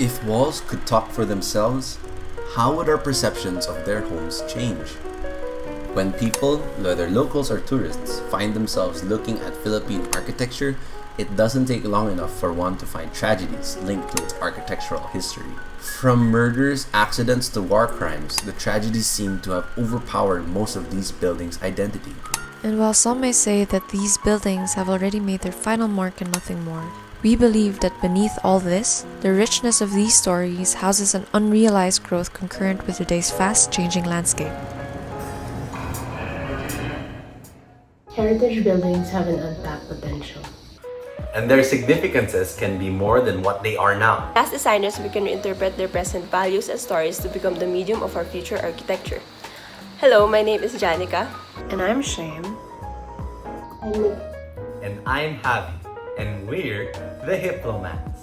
If walls could talk for themselves, how would our perceptions of their homes change? When people, whether locals or tourists, find themselves looking at Philippine architecture, it doesn't take long enough for one to find tragedies linked to its architectural history. From murders, accidents to war crimes, the tragedies seem to have overpowered most of these buildings' identity. And while some may say that these buildings have already made their final mark and nothing more, we believe that beneath all this, the richness of these stories houses an unrealized growth concurrent with today's fast-changing landscape. Heritage buildings have an untapped potential. And their significances can be more than what they are now. As designers, we can reinterpret their present values and stories to become the medium of our future architecture. Hello, my name is Janika. And I'm Shane. I'm Nicole. And I'm Javi, and we're the Diplomats.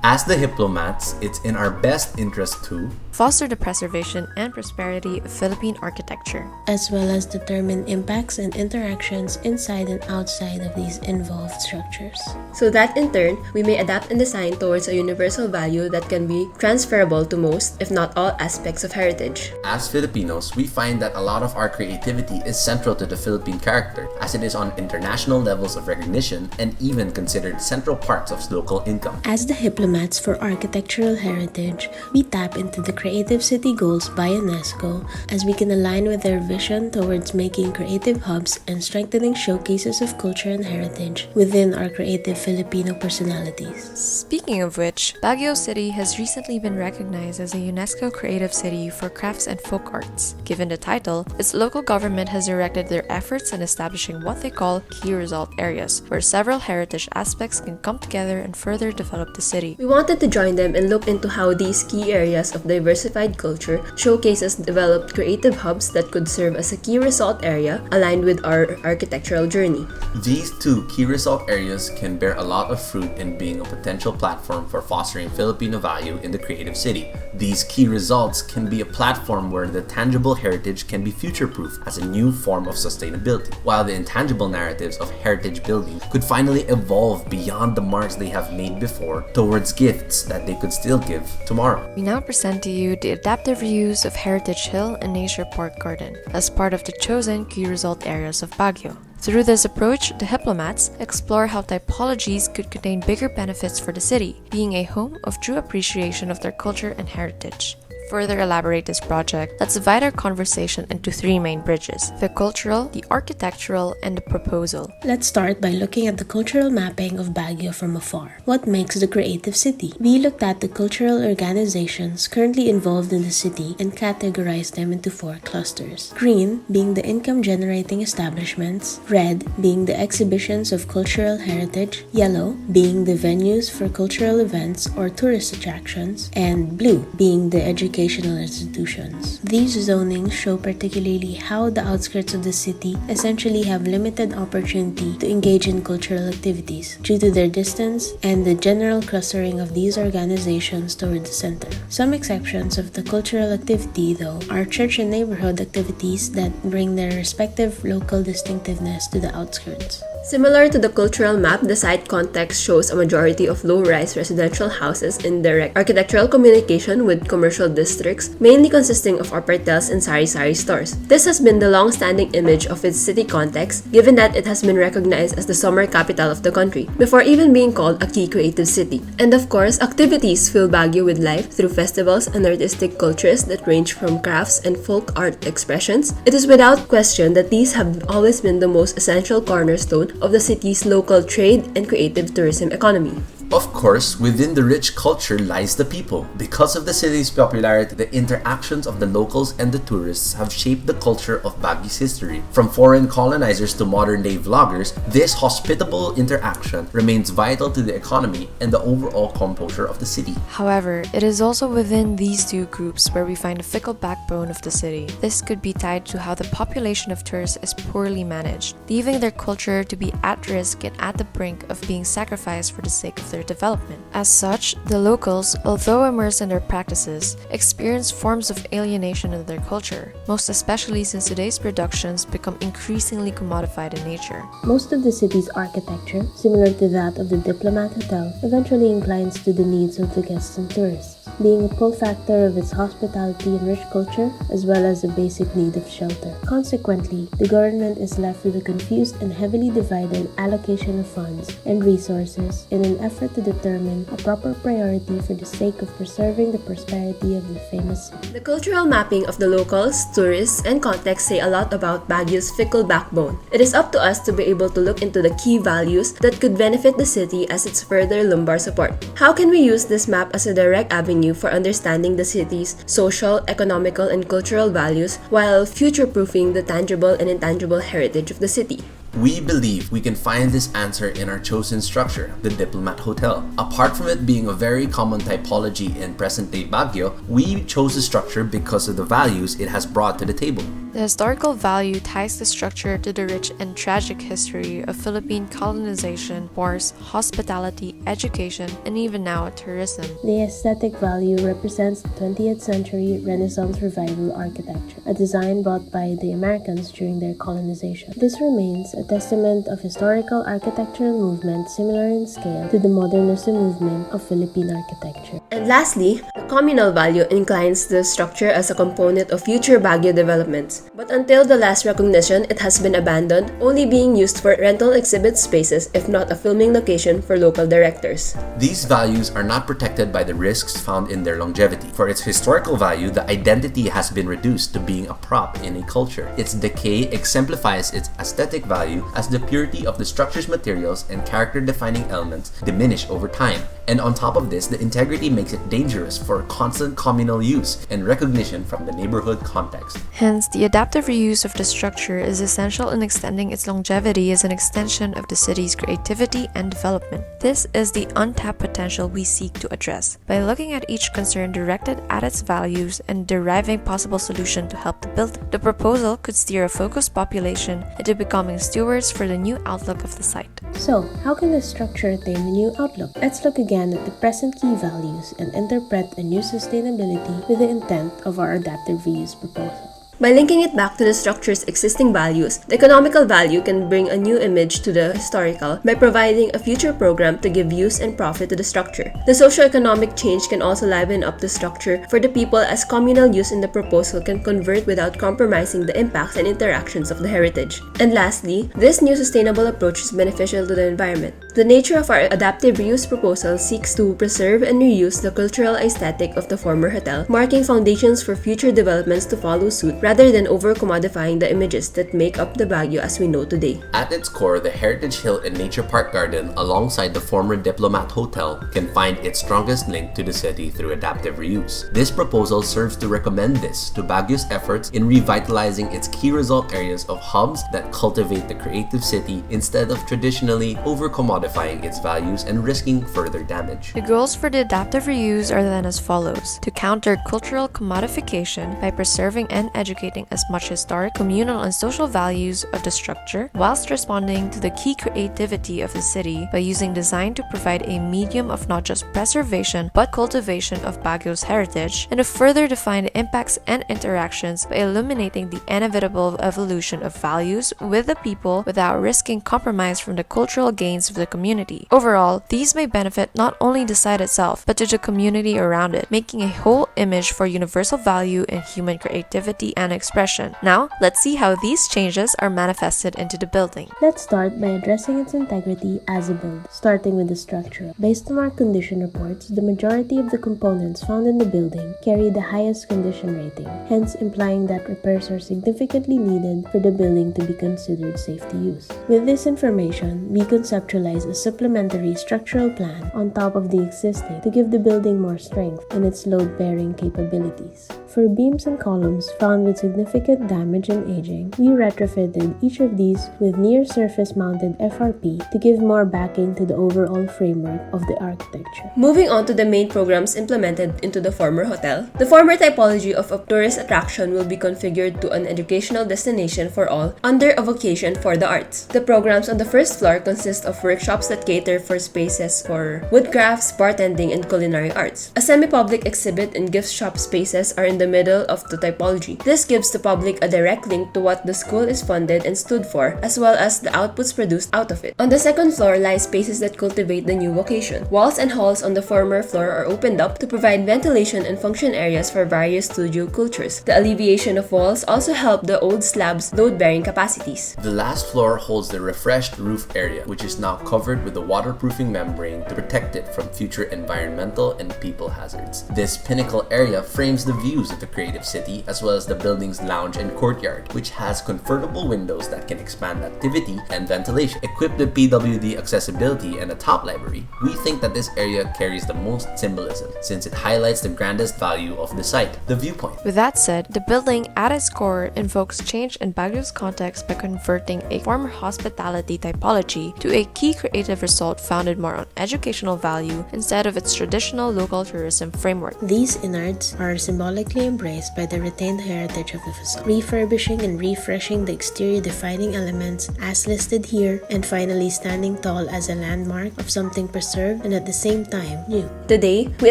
As the Diplomats, it's in our best interest to foster the preservation and prosperity of Philippine architecture, as well as determine impacts and interactions inside and outside of these involved structures. So that in turn, we may adapt and design towards a universal value that can be transferable to most, if not all, aspects of heritage. As Filipinos, we find that a lot of our creativity is central to the Philippine character, as it is on international levels of recognition and even considered central parts of local income. As the Diplomats for architectural heritage, we tap into the Creative City goals by UNESCO as we can align with their vision towards making creative hubs and strengthening showcases of culture and heritage within our creative Filipino personalities. Speaking of which, Baguio City has recently been recognized as a UNESCO Creative City for Crafts and Folk Arts. Given the title, its local government has directed their efforts in establishing what they call key result areas, where several heritage aspects can come together and further develop the city. We wanted to join them and look into how these key areas of diversified culture showcases developed creative hubs that could serve as a key result area aligned with our architectural journey. These two key result areas can bear a lot of fruit in being a potential platform for fostering Filipino value in the creative city. These key results can be a platform where the tangible heritage can be future-proof as a new form of sustainability, while the intangible narratives of heritage buildings could finally evolve beyond the marks they have made before towards gifts that they could still give tomorrow. We now present to you the adaptive reuse of Heritage Hill and Nature Park Garden as part of the chosen key result areas of Baguio. Through this approach, the Diplomats explore how typologies could contain bigger benefits for the city, being a home of true appreciation of their culture and heritage. Further elaborate this project, let's divide our conversation into three main bridges: the cultural, the architectural, and the proposal. Let's start by looking at the cultural mapping of Baguio from afar. What makes the creative city? We looked at the cultural organizations currently involved in the city and categorized them into four clusters. Green being the income-generating establishments, red being the exhibitions of cultural heritage, yellow being the venues for cultural events or tourist attractions, and blue being the educational institutions. These zonings show particularly how the outskirts of the city essentially have limited opportunity to engage in cultural activities due to their distance and the general clustering of these organizations toward the center. Some exceptions of the cultural activity, though, are church and neighborhood activities that bring their respective local distinctiveness to the outskirts. Similar to the cultural map, the site context shows a majority of low-rise residential houses in direct architectural communication with commercial districts, mainly consisting of apartels and sari-sari stores. This has been the long-standing image of its city context, given that it has been recognized as the summer capital of the country, before even being called a key creative city. And of course, activities fill Baguio with life through festivals and artistic cultures that range from crafts and folk art expressions. It is without question that these have always been the most essential cornerstone of the city's local trade and creative tourism economy. Of course, within the rich culture lies the people. Because of the city's popularity, the interactions of the locals and the tourists have shaped the culture of Baguio's history. From foreign colonizers to modern-day vloggers, this hospitable interaction remains vital to the economy and the overall composure of the city. However, it is also within these two groups where we find a fickle backbone of the city. This could be tied to how the population of tourists is poorly managed, leaving their culture to be at risk and at the brink of being sacrificed for the sake of their further development. As such, the locals, although immersed in their practices, experience forms of alienation of their culture, most especially since today's productions become increasingly commodified in nature. Most of the city's architecture, similar to that of the Diplomat Hotel, eventually inclines to the needs of the guests and tourists, being a pull factor of its hospitality and rich culture, as well as a basic need of shelter. Consequently, the government is left with a confused and heavily divided allocation of funds and resources in an effort to determine a proper priority for the sake of preserving the prosperity of the famous city. The cultural mapping of the locals, tourists, and context say a lot about Baguio's fickle backbone. It is up to us to be able to look into the key values that could benefit the city as its further lumbar support. How can we use this map as a direct avenue for understanding the city's social, economical, and cultural values while future-proofing the tangible and intangible heritage of the city? We believe we can find this answer in our chosen structure, the Diplomat Hotel. Apart from it being a very common typology in present-day Baguio, we chose the structure because of the values it has brought to the table. The historical value ties the structure to the rich and tragic history of Philippine colonization, wars, hospitality, education, and even now tourism. The aesthetic value represents the 20th century Renaissance Revival architecture, a design brought by the Americans during their colonization. This remains a testament of historical architectural movement similar in scale to the modernism movement of Philippine architecture. And lastly, the communal value inclines the structure as a component of future Baguio developments. But until the last recognition, it has been abandoned, only being used for rental exhibit spaces if not a filming location for local directors. These values are not protected by the risks found in their longevity. For its historical value, the identity has been reduced to being a prop in a culture. Its decay exemplifies its aesthetic value as the purity of the structure's materials and character-defining elements diminish over time. And on top of this, the integrity makes it dangerous for constant communal use and recognition from the neighborhood context. Hence, the adaptive reuse of the structure is essential in extending its longevity as an extension of the city's creativity and development. This is the untapped potential we seek to address. By looking at each concern directed at its values and deriving possible solution to help the building, the proposal could steer a focused population into becoming stewards for the new outlook of the site. So, how can the structure attain the new outlook? Let's look again at the present key values and interpret a new sustainability with the intent of our adaptive reuse proposal. By linking it back to the structure's existing values, the economical value can bring a new image to the historical by providing a future program to give use and profit to the structure. The socio-economic change can also liven up the structure for the people as communal use in the proposal can convert without compromising the impacts and interactions of the heritage. And lastly, this new sustainable approach is beneficial to the environment. The nature of our adaptive reuse proposal seeks to preserve and reuse the cultural aesthetic of the former hotel, marking foundations for future developments to follow suit rather than over-commodifying the images that make up the Baguio as we know today. At its core, the Heritage Hill and Nature Park Garden alongside the former Diplomat Hotel can find its strongest link to the city through adaptive reuse. This proposal serves to recommend this to Baguio's efforts in revitalizing its key result areas of hubs that cultivate the creative city instead of traditionally over-commodifying its values and risking further damage. The goals for the adaptive reuse are then as follows: to counter cultural commodification by preserving and educating as much historic, communal, and social values of the structure, whilst responding to the key creativity of the city by using design to provide a medium of not just preservation but cultivation of Baguio's heritage, and to further define the impacts and interactions by illuminating the inevitable evolution of values with the people without risking compromise from the cultural gains of the community. Overall, these may benefit not only the site itself but to the community around it, making a whole image for universal value and human creativity and expression. Now, let's see how these changes are manifested into the building. Let's start by addressing its integrity as a build, starting with the structure. Based on our condition reports, the majority of the components found in the building carry the highest condition rating, hence implying that repairs are significantly needed for the building to be considered safe to use. With this information, we conceptualize a supplementary structural plan on top of the existing to give the building more strength in its load-bearing capabilities. For beams and columns found with significant damage and aging, we retrofitted each of these with near-surface mounted FRP to give more backing to the overall framework of the architecture. Moving on to the main programs implemented into the former hotel, the former typology of a tourist attraction will be configured to an educational destination for all under a vocation for the arts. The programs on the first floor consist of workshops that cater for spaces for woodcrafts, bartending, and culinary arts. A semi-public exhibit and gift shop spaces are in the middle of the typology. This gives the public a direct link to what the school is funded and stood for, as well as the outputs produced out of it. On the second floor lie spaces that cultivate the new vocation. Walls and halls on the former floor are opened up to provide ventilation and function areas for various studio cultures. The alleviation of walls also helped the old slabs' load-bearing capacities. The last floor holds the refreshed roof area, which is now covered with a waterproofing membrane to protect it from future environmental and people hazards. This pinnacle area frames the views of the creative city as well as the building's lounge and courtyard, which has convertible windows that can expand activity and ventilation. Equipped with PWD accessibility and a top library, we think that this area carries the most symbolism since it highlights the grandest value of the site, the viewpoint. With that said, the building at its core invokes change in Baguio's context by converting a former hospitality typology to a key creative result founded more on educational value instead of its traditional local tourism framework. These innards are symbolically embraced by the retained heritage of the facade, refurbishing and refreshing the exterior defining elements as listed here, and finally standing tall as a landmark of something preserved and at the same time new. Today, we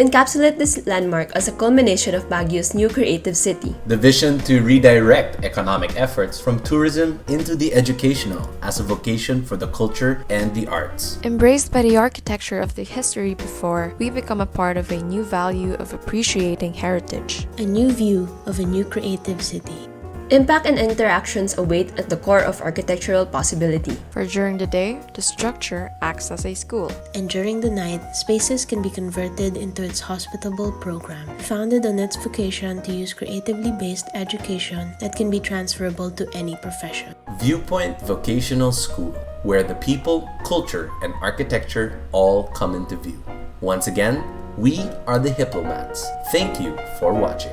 encapsulate this landmark as a culmination of Baguio's new creative city. The vision to redirect economic efforts from tourism into the educational as a vocation for the culture and the arts. Embraced by the architecture of the history before, we become a part of a new value of appreciating heritage. A new view of a new creative city. Impact and interactions await at the core of architectural possibility. For during the day, the structure acts as a school. And during the night, spaces can be converted into its hospitable program, founded on its vocation to use creatively based education that can be transferable to any profession. Viewpoint Vocational School, where the people, culture, and architecture all come into view. Once again, we are the Hiplomats. Thank you for watching.